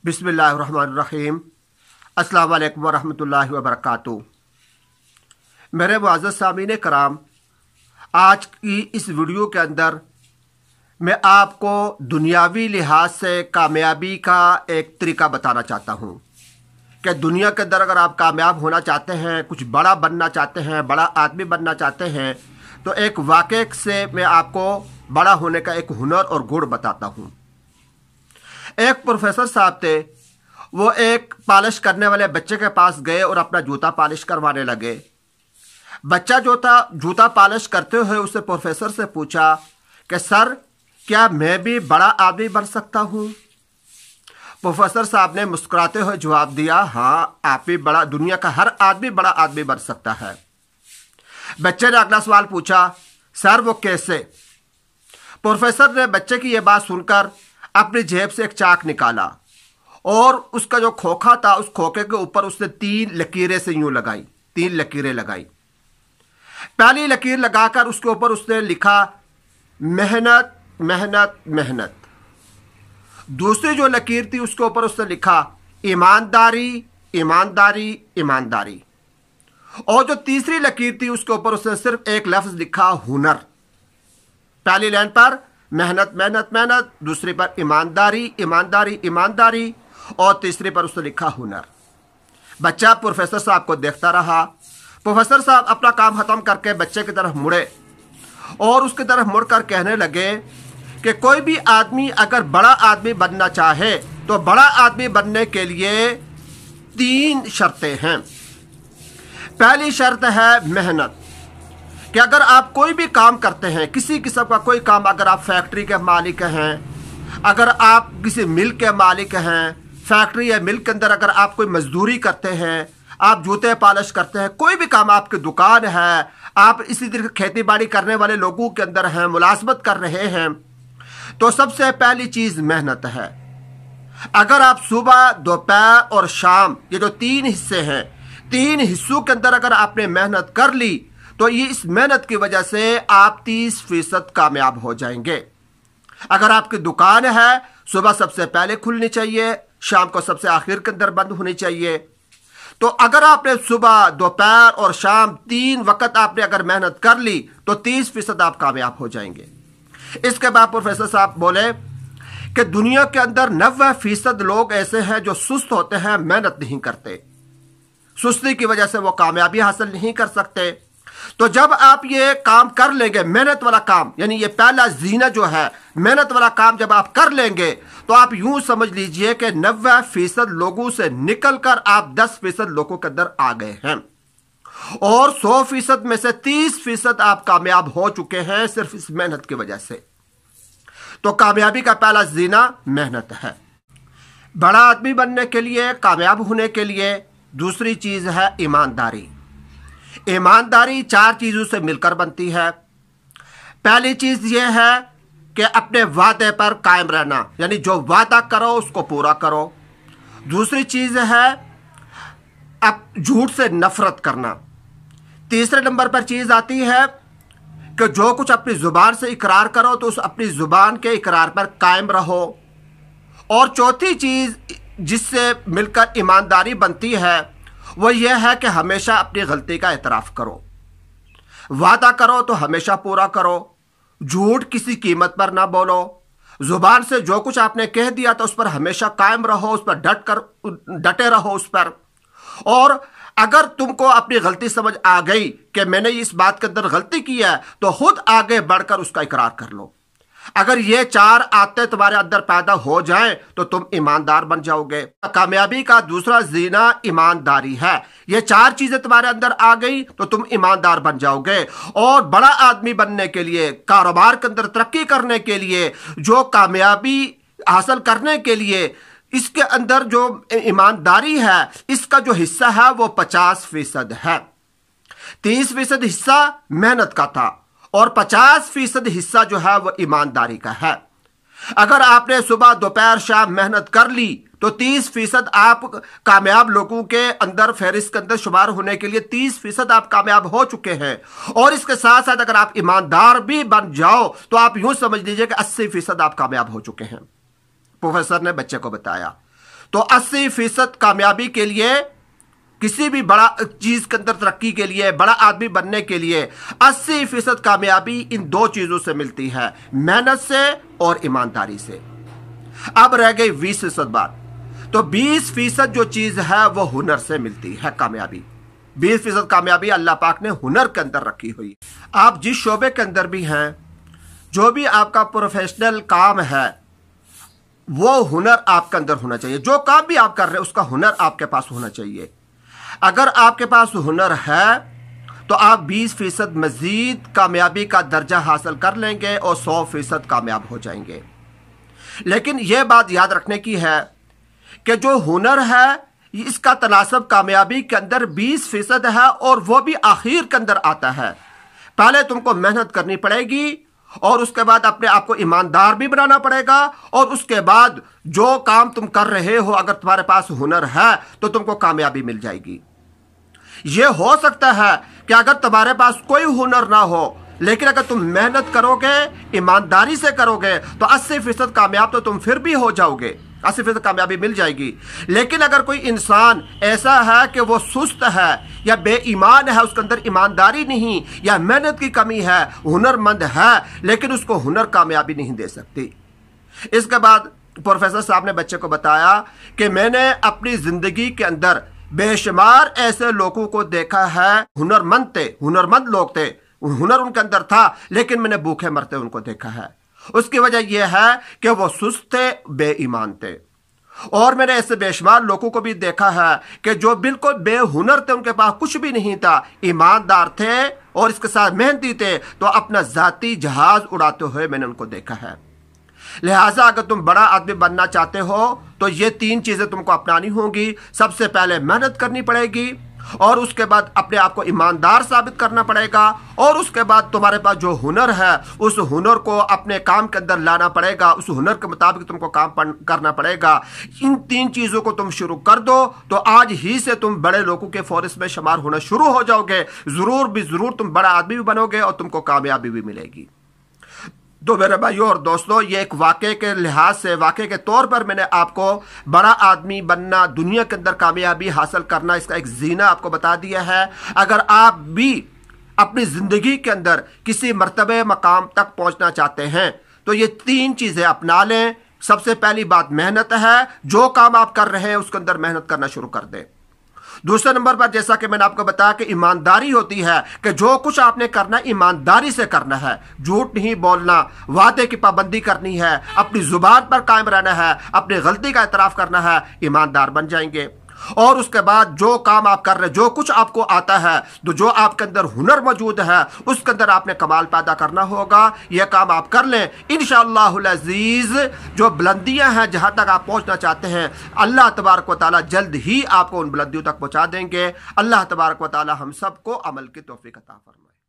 बिस्मिल्लाहिर्रहमानिर्रहीम। अस्सलाम वालेकुम वरहमतुल्लाहि वबरकातुहू। मेरे मुअज़्ज़ज़ सामीन कराम, आज की इस वीडियो के अंदर मैं आपको दुनियावी लिहाज से कामयाबी का एक तरीका बताना चाहता हूँ कि दुनिया के अंदर अगर आप कामयाब होना चाहते हैं, कुछ बड़ा बनना चाहते हैं, बड़ा आदमी बनना चाहते हैं, तो एक वाक़े से मैं आपको बड़ा होने का एक हुनर और गुण बताता हूँ। एक प्रोफेसर साहब थे, वो एक पॉलिश करने वाले बच्चे के पास गए और अपना जूता पॉलिश करवाने लगे। बच्चा जो था जूता पॉलिश करते हुए उससे प्रोफेसर से पूछा कि सर, क्या मैं भी बड़ा आदमी बन सकता हूँ? प्रोफेसर साहब ने मुस्कुराते हुए जवाब दिया, हाँ, आप भी बड़ा, दुनिया का हर आदमी बड़ा आदमी बन सकता है। बच्चे ने अगला सवाल पूछा, सर वो कैसे? प्रोफेसर ने बच्चे की यह बात सुनकर अपनी जेब से एक चाक निकाला और उसका जो खोखा था, उस खोखे के ऊपर उसने 3 लकीरें से यूं लगाई, 3 लकीरें लगाई। पहली लकीर लगाकर उसके ऊपर उसने लिखा मेहनत मेहनत मेहनत। दूसरी जो लकीर थी उसके ऊपर उसने लिखा ईमानदारी ईमानदारी ईमानदारी। और जो तीसरी लकीर थी उसके ऊपर उसने सिर्फ एक लफ्ज लिखा हुनर। पहली लाइन पर मेहनत मेहनत मेहनत, दूसरी पर ईमानदारी ईमानदारी ईमानदारी, और तीसरी पर उसने लिखा हुनर। बच्चा प्रोफेसर साहब को देखता रहा। प्रोफेसर साहब अपना काम खत्म करके बच्चे की तरफ मुड़े और उसकी तरफ मुड़कर कहने लगे कि कोई भी आदमी अगर बड़ा आदमी बनना चाहे तो बड़ा आदमी बनने के लिए 3 शर्तें हैं। पहली शर्त है मेहनत, कि अगर आप कोई भी काम करते हैं, किसी किस्म का कोई काम, अगर आप फैक्ट्री के मालिक हैं, अगर आप किसी मिल के मालिक हैं, फैक्ट्री या मिल के अंदर अगर आप कोई मजदूरी करते हैं, आप जूते पॉलिश करते हैं, कोई भी काम, आपकी दुकान है, आप इसी तरह खेती बाड़ी करने वाले लोगों के अंदर हैं, मुलाजमत कर रहे हैं, तो सबसे पहली चीज़ मेहनत है। अगर आप सुबह, दोपहर और शाम, ये जो 3 हिस्से हैं, 3 हिस्सों के अंदर अगर आपने मेहनत कर ली तो ये इस मेहनत की वजह से आप 30% कामयाब हो जाएंगे। अगर आपकी दुकान है, सुबह सबसे पहले खुलनी चाहिए, शाम को सबसे आखिर के अंदर बंद होनी चाहिए। तो अगर आपने सुबह, दोपहर और शाम 3 वक्त आपने अगर मेहनत कर ली तो 30% आप कामयाब हो जाएंगे। इसके बाद प्रोफेसर साहब बोले कि दुनिया के अंदर 90% लोग ऐसे हैं जो सुस्त होते हैं, मेहनत नहीं करते। सुस्ती की वजह से वो कामयाबी हासिल नहीं कर सकते। तो जब आप ये काम कर लेंगे, मेहनत वाला काम, यानी ये पहला जीना जो है, मेहनत वाला काम जब आप कर लेंगे तो आप यूं समझ लीजिए कि 90% लोगों से निकलकर आप 10% लोगों के अंदर आ गए हैं, और 100% में से 30% आप कामयाब हो चुके हैं सिर्फ इस मेहनत की वजह से। तो कामयाबी का पहला जीना मेहनत है। बड़ा आदमी बनने के लिए, कामयाब होने के लिए दूसरी चीज है ईमानदारी। ईमानदारी 4 चीजों से मिलकर बनती है। पहली चीज यह है कि अपने वादे पर कायम रहना, यानी जो वादा करो उसको पूरा करो। दूसरी चीज है अब झूठ से नफरत करना। तीसरे नंबर पर चीज आती है कि जो कुछ अपनी जुबान से इकरार करो तो उस अपनी जुबान के इकरार पर कायम रहो। और चौथी चीज जिससे मिलकर ईमानदारी बनती है वो यह है कि हमेशा अपनी गलती का एतराफ़ करो। वादा करो तो हमेशा पूरा करो, झूठ किसी कीमत पर ना बोलो, जुबान से जो कुछ आपने कह दिया तो उस पर हमेशा कायम रहो, उस पर डटे रहो उस पर। और अगर तुमको अपनी गलती समझ आ गई कि मैंने इस बात के अंदर गलती की है तो खुद आगे बढ़कर उसका इकरार कर लो। अगर ये 4 आदतें तुम्हारे अंदर पैदा हो जाएं तो तुम ईमानदार बन जाओगे। कामयाबी का दूसरा जीना ईमानदारी है। ये 4 चीजें तुम्हारे अंदर आ गई तो तुम ईमानदार बन जाओगे। और बड़ा आदमी बनने के लिए, कारोबार के अंदर तरक्की करने के लिए, जो कामयाबी हासिल करने के लिए, इसके अंदर जो ईमानदारी है, इसका जो हिस्सा है वो 50% है। 30% हिस्सा मेहनत का था और 50% हिस्सा जो है वो ईमानदारी का है। अगर आपने सुबह, दोपहर, शाम मेहनत कर ली तो 30% आप कामयाब लोगों के अंदर, फहरिस्त के अंदर शुमार होने के लिए 30% आप कामयाब हो चुके हैं। और इसके साथ साथ अगर आप ईमानदार भी बन जाओ तो आप यूं समझ लीजिए कि 80% आप कामयाब हो चुके हैं। प्रोफेसर ने बच्चे को बताया। तो 80% कामयाबी के लिए, किसी भी बड़ा चीज के अंदर तरक्की के लिए, बड़ा आदमी बनने के लिए 80% कामयाबी इन दो चीजों से मिलती है, मेहनत से और ईमानदारी से। अब रह गई 20% बात। तो 20% जो चीज है वो हुनर से मिलती है कामयाबी। 20% कामयाबी अल्लाह पाक ने हुनर के अंदर रखी हुई। आप जिस शोबे के अंदर भी हैं, जो भी आपका प्रोफेशनल काम है, वो हुनर आपके अंदर होना चाहिए। जो काम भी आप कर रहे हैं उसका हुनर आपके पास होना चाहिए। अगर आपके पास हुनर है तो आप 20% मजीद कामयाबी का दर्जा हासिल कर लेंगे और 100% कामयाब हो जाएंगे। लेकिन यह बात याद रखने की है कि जो हुनर है इसका तनासब कामयाबी के अंदर 20% है, और वो भी आखिर के अंदर आता है। पहले तुमको मेहनत करनी पड़ेगी और उसके बाद अपने आप को ईमानदार भी बनाना पड़ेगा, और उसके बाद जो काम तुम कर रहे हो अगर तुम्हारे पास हुनर है तो तुमको कामयाबी मिल जाएगी। यह हो सकता है कि अगर तुम्हारे पास कोई हुनर ना हो, लेकिन अगर तुम मेहनत करोगे, ईमानदारी से करोगे, तो 80% कामयाब तो तुम फिर भी हो जाओगे, 80% कामयाबी मिल जाएगी। लेकिन अगर कोई इंसान ऐसा है कि वो सुस्त है या बेईमान है, उसके अंदर ईमानदारी नहीं या मेहनत की कमी है, हुनरमंद है लेकिन उसको हुनर कामयाबी नहीं दे सकती। इसके बाद प्रोफेसर साहब ने बच्चे को बताया कि मैंने अपनी जिंदगी के अंदर बेशुमार ऐसे लोगों को देखा है, हुनरमंद लोग थे, हुनर उनके अंदर था, लेकिन मैंने भूखे मरते उनको देखा है। उसकी वजह यह है कि वो सुस्त थे, बेईमान थे। और मैंने ऐसे बेशुमार लोगों को भी देखा है कि जो बिल्कुल बेहुनर थे, उनके पास कुछ भी नहीं था, ईमानदार थे और इसके साथ मेहनती थे, तो अपना जाती जहाज उड़ाते हुए मैंने उनको देखा है। लिहाजा अगर तुम बड़ा आदमी बनना चाहते हो तो ये 3 चीजें तुमको अपनानी होंगी। सबसे पहले मेहनत करनी पड़ेगी, और उसके बाद अपने आप को ईमानदार साबित करना पड़ेगा, और उसके बाद तुम्हारे पास जो हुनर है उस हुनर को अपने काम के अंदर लाना पड़ेगा, उस हुनर के मुताबिक तुमको काम करना पड़ेगा। इन 3 चीजों को तुम शुरू कर दो तो आज ही से तुम बड़े लोगों के फौरिस में शुमार होना शुरू हो जाओगे। जरूर तुम बड़ा आदमी भी बनोगे और तुमको कामयाबी भी मिलेगी। तो मेरे भाइयों और दोस्तों, ये एक वाक़े के लिहाज से, वाक़े के तौर पर मैंने आपको बड़ा आदमी बनना, दुनिया के अंदर कामयाबी हासिल करना, इसका एक जीना आपको बता दिया है। अगर आप भी अपनी ज़िंदगी के अंदर किसी मर्तबे मकाम तक पहुंचना चाहते हैं तो ये 3 चीज़ें अपना लें। सबसे पहली बात मेहनत है, जो काम आप कर रहे हैं उसके अंदर मेहनत करना शुरू कर दें। दूसरे नंबर पर जैसा कि मैंने आपको बताया कि ईमानदारी होती है कि जो कुछ आपने करना ईमानदारी से करना है, झूठ नहीं बोलना, वादे की पाबंदी करनी है, अपनी जुबान पर कायम रहना है, अपनी गलती का एतराफ़ करना है, ईमानदार बन जाएंगे। और उसके बाद जो काम आप कर रहे हैं, जो कुछ आपको आता है, तो जो आपके अंदर हुनर मौजूद है उसके अंदर आपने कमाल पैदा करना होगा। यह काम आप कर लें, इंशाअल्लाहुल अज़ीज़ जो बुलंदियां हैं, जहां तक आप पहुंचना चाहते हैं, अल्लाह तबारक व तआला जल्द ही आपको उन बुलंदियों तक पहुंचा देंगे। अल्लाह तबारक व तआला हम सबको अमल की तौफीक अता फरमाए।